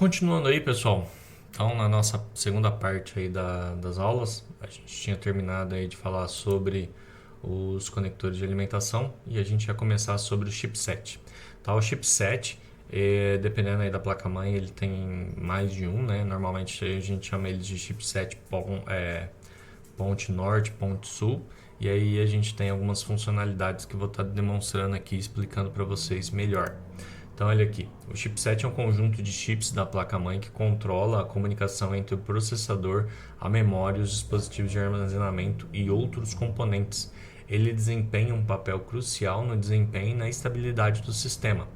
Continuando aí, pessoal. Então, na nossa segunda parte aí das aulas, a gente tinha terminado aí de falar sobre os conectores de alimentação e a gente ia começar sobre o chipset. Tá, o chipset, dependendo aí da placa-mãe, ele tem mais de um, né? Normalmente a gente chama ele de chipset ponte norte, ponte sul. E aí a gente tem algumas funcionalidades que eu vou estar demonstrando aqui, explicando para vocês melhor. Então, olha aqui, o chipset é um conjunto de chips da placa-mãe que controla a comunicação entre o processador, a memória, os dispositivos de armazenamento e outros componentes. Ele desempenha um papel crucial no desempenho e na estabilidade do sistema.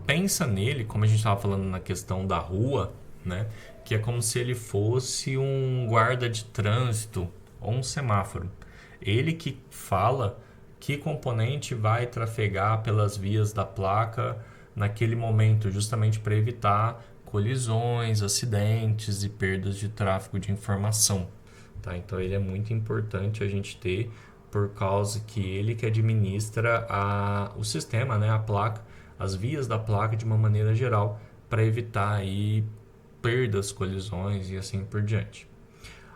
Pensa nele, como a gente estava falando na questão da rua, né? Que é como se ele fosse um guarda de trânsito ou um semáforo. Ele que fala que componente vai trafegar pelas vias da placa naquele momento, justamente para evitar colisões, acidentes e perdas de tráfego de informação. Tá? Então ele é muito importante a gente ter, por causa que ele que administra o sistema, né? A placa, as vias da placa de uma maneira geral, para evitar aí perdas, colisões e assim por diante.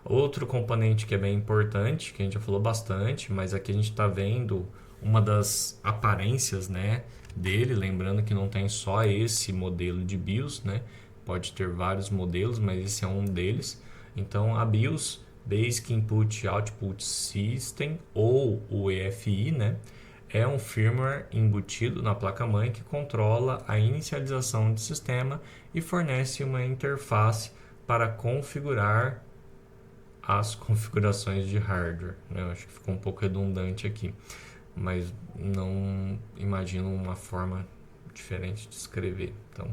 Outro componente que é bem importante, que a gente já falou bastante, mas aqui a gente está vendo uma das aparências, né, dele, lembrando que não tem só esse modelo de BIOS, né, pode ter vários modelos, mas esse é um deles. Então a BIOS, Basic Input Output System, ou o EFI, né, é um firmware embutido na placa-mãe que controla a inicialização do sistema e fornece uma interface para configurar as configurações de hardware. Eu acho que ficou um pouco redundante aqui, mas não imagino uma forma diferente de escrever. Então,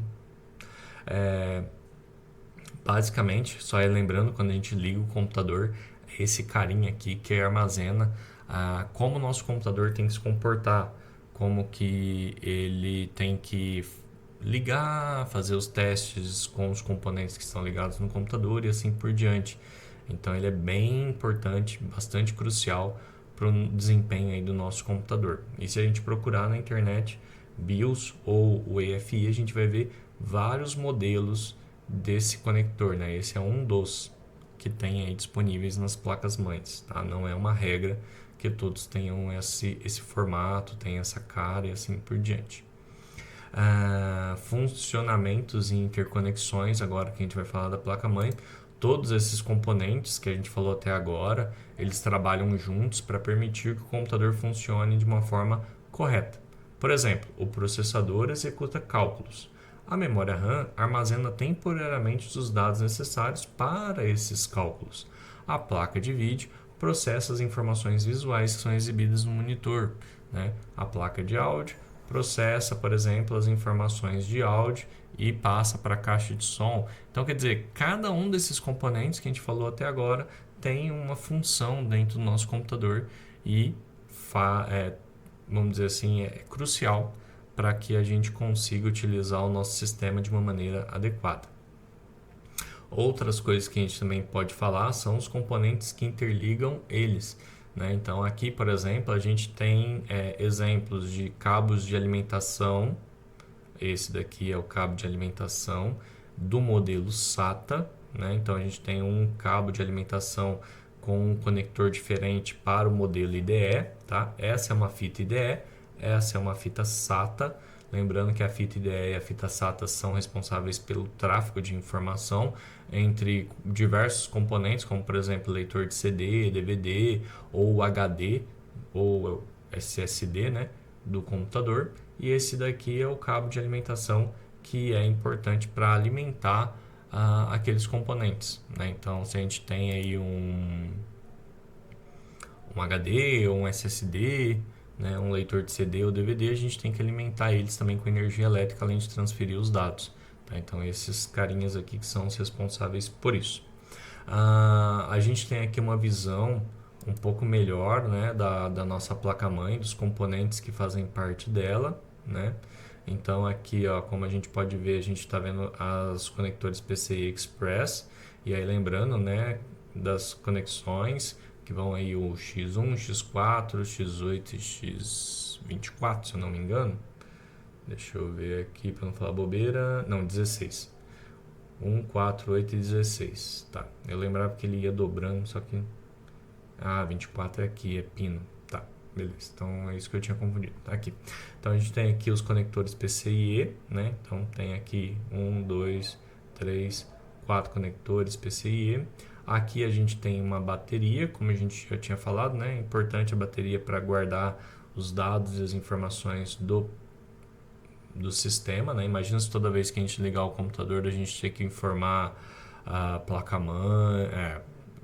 basicamente, só lembrando, quando a gente liga o computador, é esse carinha aqui que armazena como o nosso computador tem que se comportar, como que ele tem que ligar, fazer os testes com os componentes que estão ligados no computador e assim por diante. Então ele é bem importante, bastante crucial para o desempenho aí do nosso computador. E se a gente procurar na internet BIOS ou o EFI, a gente vai ver vários modelos desse conector, né? Esse é um dos que tem aí disponíveis nas placas-mães, tá? Não é uma regra que todos tenham esse formato, tenham essa cara e assim por diante. Funcionamentos e interconexões, agora que a gente vai falar da placa-mãe, todos esses componentes que a gente falou até agora, eles trabalham juntos para permitir que o computador funcione de uma forma correta. Por exemplo, o processador executa cálculos. A memória RAM armazena temporariamente os dados necessários para esses cálculos. A placa de vídeo processa as informações visuais que são exibidas no monitor, né? A placa de áudio processa, por exemplo, as informações de áudio e passa para a caixa de som. Então, quer dizer, cada um desses componentes que a gente falou até agora tem uma função dentro do nosso computador e, vamos dizer assim, é crucial para que a gente consiga utilizar o nosso sistema de uma maneira adequada. Outras coisas que a gente também pode falar são os componentes que interligam eles, né? Então aqui, por exemplo, a gente tem exemplos de cabos de alimentação. Esse daqui é o cabo de alimentação do modelo SATA, né? Então a gente tem um cabo de alimentação com um conector diferente para o modelo IDE, tá? Essa é uma fita IDE, essa é uma fita SATA. Lembrando que a fita IDE e a fita SATA são responsáveis pelo tráfego de informação entre diversos componentes, como por exemplo leitor de CD, DVD ou HD ou SSD, né, do computador. E esse daqui é o cabo de alimentação que é importante para alimentar aqueles componentes, né? Então, se a gente tem aí um HD ou um SSD, né, um leitor de CD ou DVD, a gente tem que alimentar eles também com energia elétrica, além de transferir os dados. Tá? Então, esses carinhas aqui que são os responsáveis por isso. A gente tem aqui uma visão um pouco melhor, né, da nossa placa-mãe, dos componentes que fazem parte dela, né? Então aqui, ó, como a gente pode ver, a gente está vendo os conectores PCI Express, e aí lembrando, né, das conexões que vão aí o X1, X4, X8 e X24, se eu não me engano. Deixa eu ver aqui para não falar bobeira. Não, 16. 1, 4, 8 e 16. Tá, eu lembrava que ele ia dobrando, só que... 24 é aqui, é pino. Tá, beleza. Então é isso que eu tinha confundido. Tá aqui. Então a gente tem aqui os conectores PCIe, né? Então tem aqui 1, 2, 3, 4 conectores PCIe. Aqui a gente tem uma bateria, como a gente já tinha falado, né? É importante a bateria para guardar os dados e as informações do sistema, né? Imagina se toda vez que a gente ligar o computador a gente ter que informar a placa-mãe,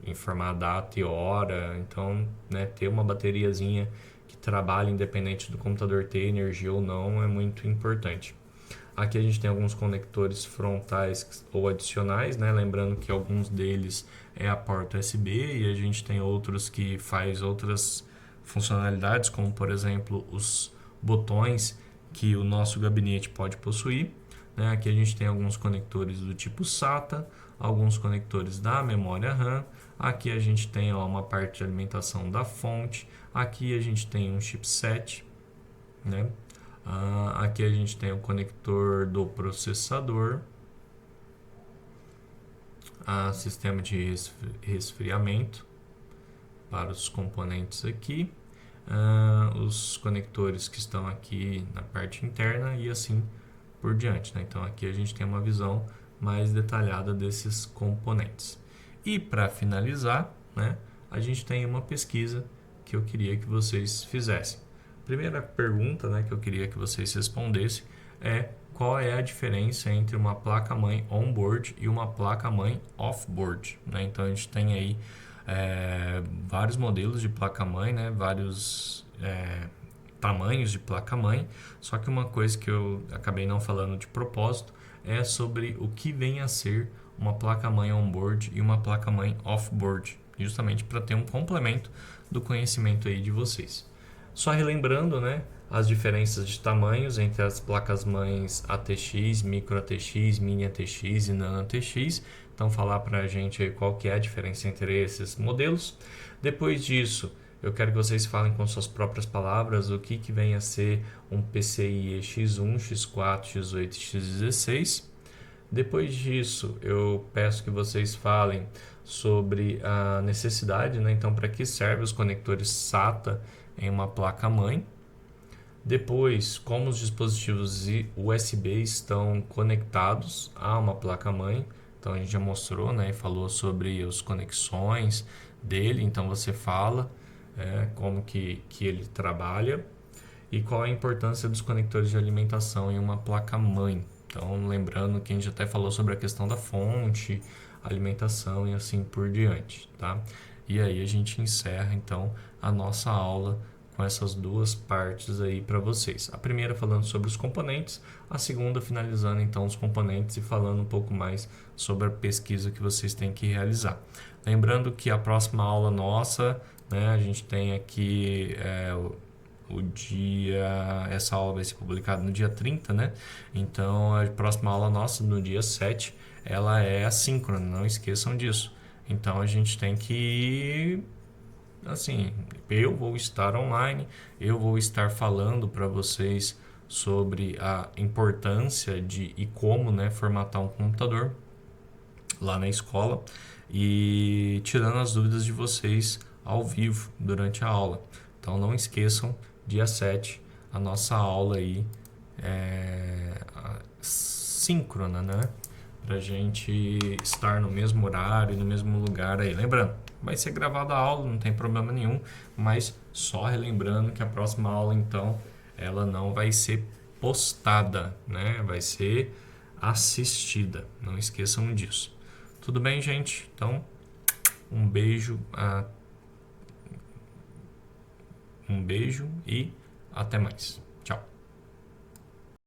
informar a data e hora. Então, né, ter uma bateriazinha que trabalhe independente do computador ter energia ou não é muito importante. Aqui a gente tem alguns conectores frontais ou adicionais, né? Lembrando que alguns deles é a porta USB e a gente tem outros que faz outras funcionalidades, como por exemplo os botões que o nosso gabinete pode possuir, né? Aqui a gente tem alguns conectores do tipo SATA, alguns conectores da memória RAM. Aqui a gente tem uma parte de alimentação da fonte. Aqui a gente tem um chipset, né? Aqui a gente tem o conector do processador, sistema de resfriamento para os componentes aqui, os conectores que estão aqui na parte interna e assim por diante, né? Então aqui a gente tem uma visão mais detalhada desses componentes. E para finalizar, né, a gente tem uma pesquisa que eu queria que vocês fizessem. Primeira pergunta, né, que eu queria que vocês respondessem é: qual é a diferença entre uma placa-mãe on-board e uma placa-mãe off-board, né? Então a gente tem aí vários modelos de placa-mãe, né, vários tamanhos de placa-mãe, só que uma coisa que eu acabei não falando de propósito é sobre o que vem a ser uma placa-mãe on-board e uma placa-mãe off-board, justamente para ter um complemento do conhecimento aí de vocês. Só relembrando, né, as diferenças de tamanhos entre as placas-mães ATX, Micro ATX, Mini ATX e Nano ATX. Então, falar para a gente aí qual que é a diferença entre esses modelos. Depois disso, eu quero que vocês falem com suas próprias palavras o que vem a ser um PCIe X1, X4, X8 e X16. Depois disso, eu peço que vocês falem sobre a necessidade, né? Então, para que servem os conectores SATA em uma placa-mãe. Depois, como os dispositivos USB estão conectados a uma placa-mãe. Então, a gente já mostrou, né, e falou sobre as conexões dele. Então, você fala como que ele trabalha e qual a importância dos conectores de alimentação em uma placa-mãe. Então, lembrando que a gente até falou sobre a questão da fonte, alimentação e assim por diante, tá? E aí a gente encerra, então, a nossa aula com essas duas partes aí para vocês. A primeira falando sobre os componentes, a segunda finalizando, então, os componentes e falando um pouco mais sobre a pesquisa que vocês têm que realizar. Lembrando que a próxima aula nossa, né, a gente tem aqui... essa aula vai ser publicada no dia 30, né? Então a próxima aula nossa, no dia 7, ela é assíncrona, não esqueçam disso. Então a gente tem que, assim, eu vou estar online, eu vou estar falando para vocês sobre a importância de e como, né, formatar um computador lá na escola e tirando as dúvidas de vocês ao vivo durante a aula. Então não esqueçam, dia 7, a nossa aula aí síncrona, né? Pra gente estar no mesmo horário, no mesmo lugar aí. Lembrando, vai ser gravada a aula, não tem problema nenhum, mas só relembrando que a próxima aula, então, ela não vai ser postada, né? Vai ser assistida. Não esqueçam disso. Tudo bem, gente? Então, um beijo e até mais.